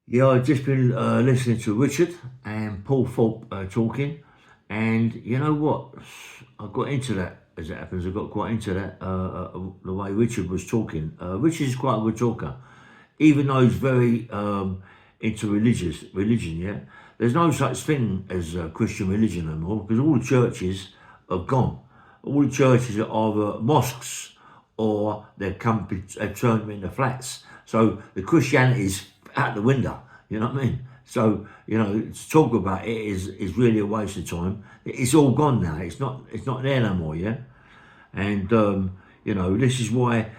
Yeah, I've just been listening to Richard and Paul Thorpe talking, and you know what? I got into that, as it happens. I got quite into that, the way Richard was talking. Richard is quite a good talker, even though he's very into religion. Yeah, there's no such thing as Christian religion anymore because all the churches are gone. All the churches are either mosques or they've turned them into flats. So the Christianity's out the window. You know what I mean? So to talk about it is really a waste of time. It's all gone now. It's not there no more. Yeah, and this is why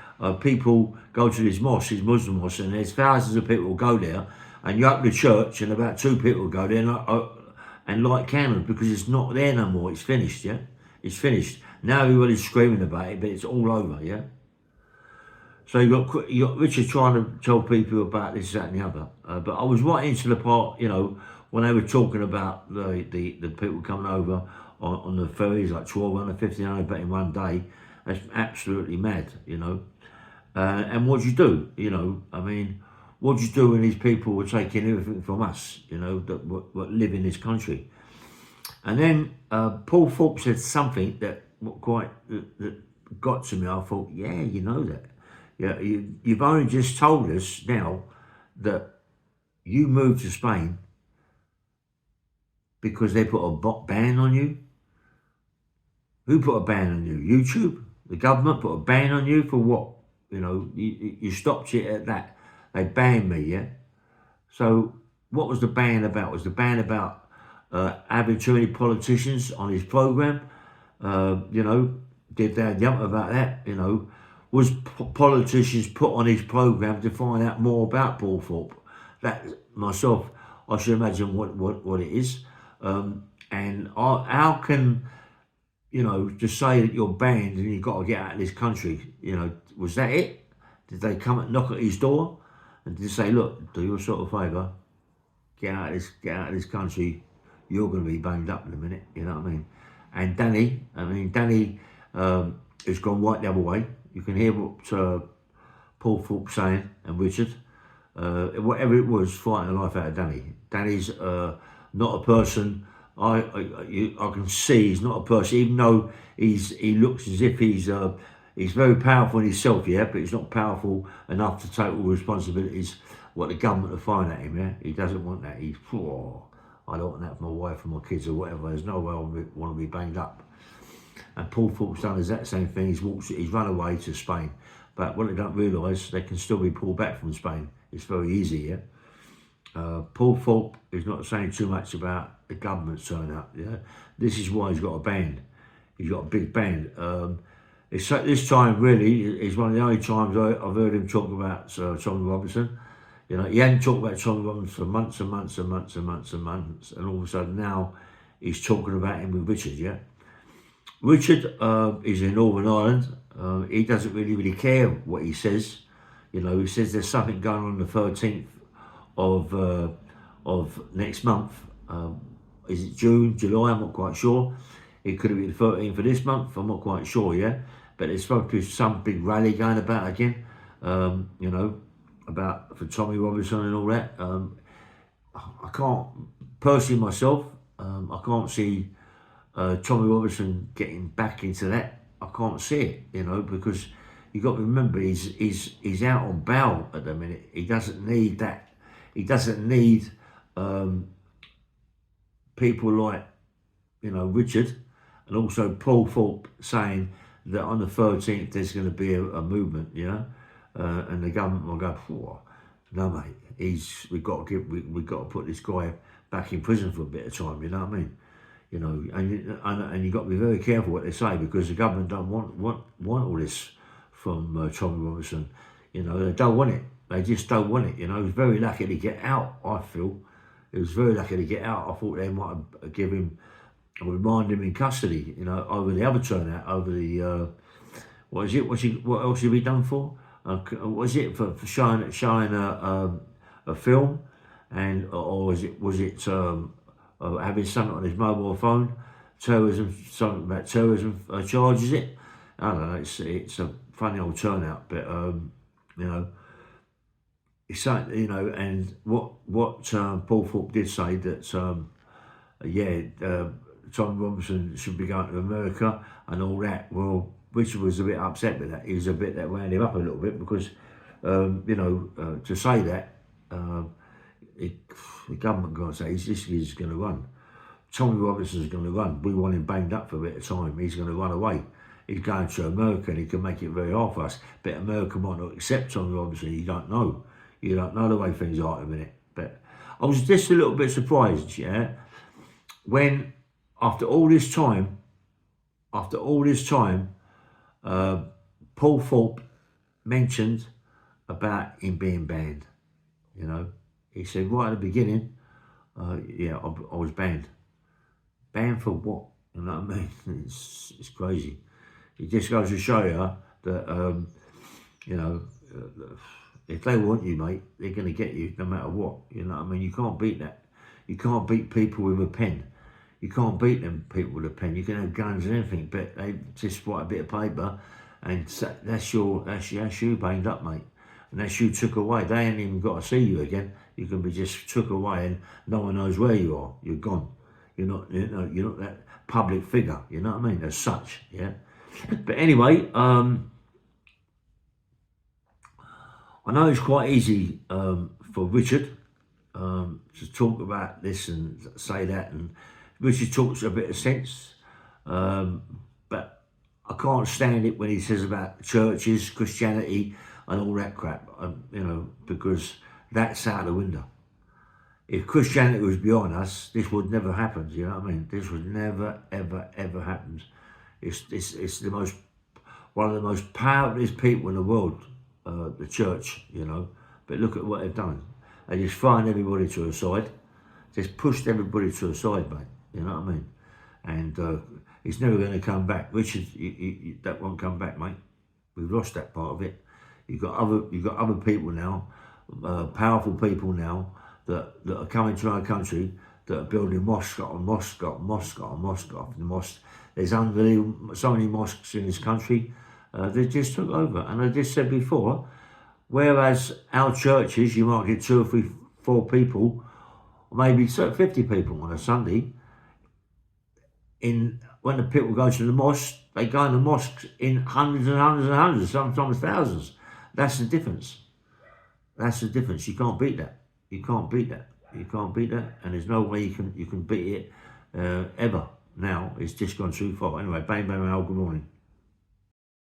people go to these mosques, these Muslim mosques, and there's thousands of people who go there, and you open the church, and about two people go there and light candles because it's not there no more. It's finished. Yeah, it's finished. Now everybody's screaming about it, but it's all over. Yeah. So you got Richard trying to tell people about this, that, and the other. But I was right into the part, when they were talking about the people coming over on the ferries, like 1,200, 1,500 but in one day. That's absolutely mad. And what do you do? I mean, what do you do when these people are taking everything from us, that live in this country? And then Paul Thorpe said something that got to me. I thought, yeah, you know that. Yeah, you've only just told us now that you moved to Spain because they put a ban on you. Who put a ban on you? YouTube? The government put a ban on you for what? You stopped it at that. They banned me, yeah? So what was the ban about? Was the ban about having too many politicians on his program? Did they jump about that? Was politicians put on his program to find out more about Paul Thorpe? That myself, I should imagine what it is. How can just say that you're banned and you've got to get out of this country? Was that it? Did they come and knock at his door and did they say, look, do you a sort of favour? Get out of this country. You're going to be banged up in a minute. You know what I mean? And Danny has gone right the other way. You can hear what Paul Thorpe saying and Richard. Whatever it was, fighting the life out of Danny. Danny's not a person. I can see he's not a person, even though he looks as if he's very powerful in himself, yeah, but he's not powerful enough to take all the responsibilities what the government are throwing at him, yeah. He doesn't want that. I don't want that for my wife and my kids or whatever. There's no way I want to be banged up. And Paul Thorpe's done the exact same thing. He's run away to Spain. But what they don't realise, they can still be pulled back from Spain. It's very easy, yeah. Paul Thorpe is not saying too much about the government's turn up, yeah. This is why he's got a band. He's got a big band. This time really is one of the only times I've heard him talk about Tommy Robinson. He hadn't talked about Tommy Robinson for months and months and months and months and months, and all of a sudden now he's talking about him with Richard, yeah. Richard is in Northern Ireland. He doesn't really care what he says. He says there's something going on the 13th of next month. Is it June, July? I'm not quite sure. It could have been the 13th of this month. I'm not quite sure yet. But there's supposed to be some big rally going about again. About for Tommy Robinson and all that. I can't personally myself. I can't see Tommy Robinson getting back into that. I can't see it, because you got to remember he's out on bail at the minute. He doesn't need that. He doesn't need people like Richard and also Paul Thorpe saying that on the 13th there's going to be a movement, and the government will go, no mate, we've got to put this guy back in prison for a bit of time. You know what I mean? And you've got to be very careful what they say because the government don't want all this from Tommy Robinson. They don't want it. They just don't want it. He was very lucky to get out. I feel he was very lucky to get out. I thought they might have give him, remind him in custody. Over the other turnout, over the what is it? What else should be done for? What is it for showing a film, or was it having something on his mobile phone, something about terrorism charges it. I don't know. It's a funny old turnout, but it's something, you know, and what Paul Thorpe did say that yeah, Tom Robinson should be going to America and all that. Well, Richard was a bit upset with that. He was a bit that wound him up a little bit because, you know, to say that, it, the government got to say he's going to run. Tommy Robinson's going to run. We want him banged up for a bit of time. He's going to run away. He's going to America and he can make it very hard for us. But America might not accept Tommy Robinson. You don't know. You don't know the way things are at the minute. But I was just a little bit surprised, yeah, when after all this time, Paul Thorpe mentioned about him being banned. You know, he said right at the beginning, yeah, I was banned. Banned for what? You know what I mean? It's crazy. It just goes to show you that, you know, if they want you, mate, they're going to get you no matter what. You know what I mean? You can't beat that. You can't beat people with a pen. You can't beat them people with a pen. You can have guns and everything, but they just write a bit of paper, and that's you banged up, mate. And that's you took away. They ain't even got to see you again. You can be just took away, and no one knows where you are. You're gone. You're not that public figure. You know what I mean? As such, yeah. But anyway, I know it's quite easy for Richard to talk about this and say that, and Richard talks a bit of sense, but I can't stand it when he says about churches, Christianity, and all that crap. You know, because that's out the window. If Christianity was beyond us, this would never happen. You know what I mean? This would never, ever, ever happen. It's the most, one of the most powerful people in the world, the church, you know. But look at what they've done. They just thrown everybody to a side, just pushed everybody to a side, mate. You know what I mean? And he's never going to come back. Richard, that won't come back, mate. We've lost that part of it. You've got other people now, powerful people now that are coming to our country that are building mosque on mosque on mosque on mosque after mosque. There's unbelievable so many mosques in this country. They just took over, and I just said before. Whereas our churches, you might get 2 or 3, 4 people, or maybe 50 people on a Sunday. When the people go to the mosque, they go in the mosques in hundreds and hundreds and hundreds, sometimes thousands. That's the difference. That's the difference. You can't beat that. You can't beat that. You can't beat that, and there's no way you can beat it ever. Now it's just gone too far. Anyway, bang bang, good morning.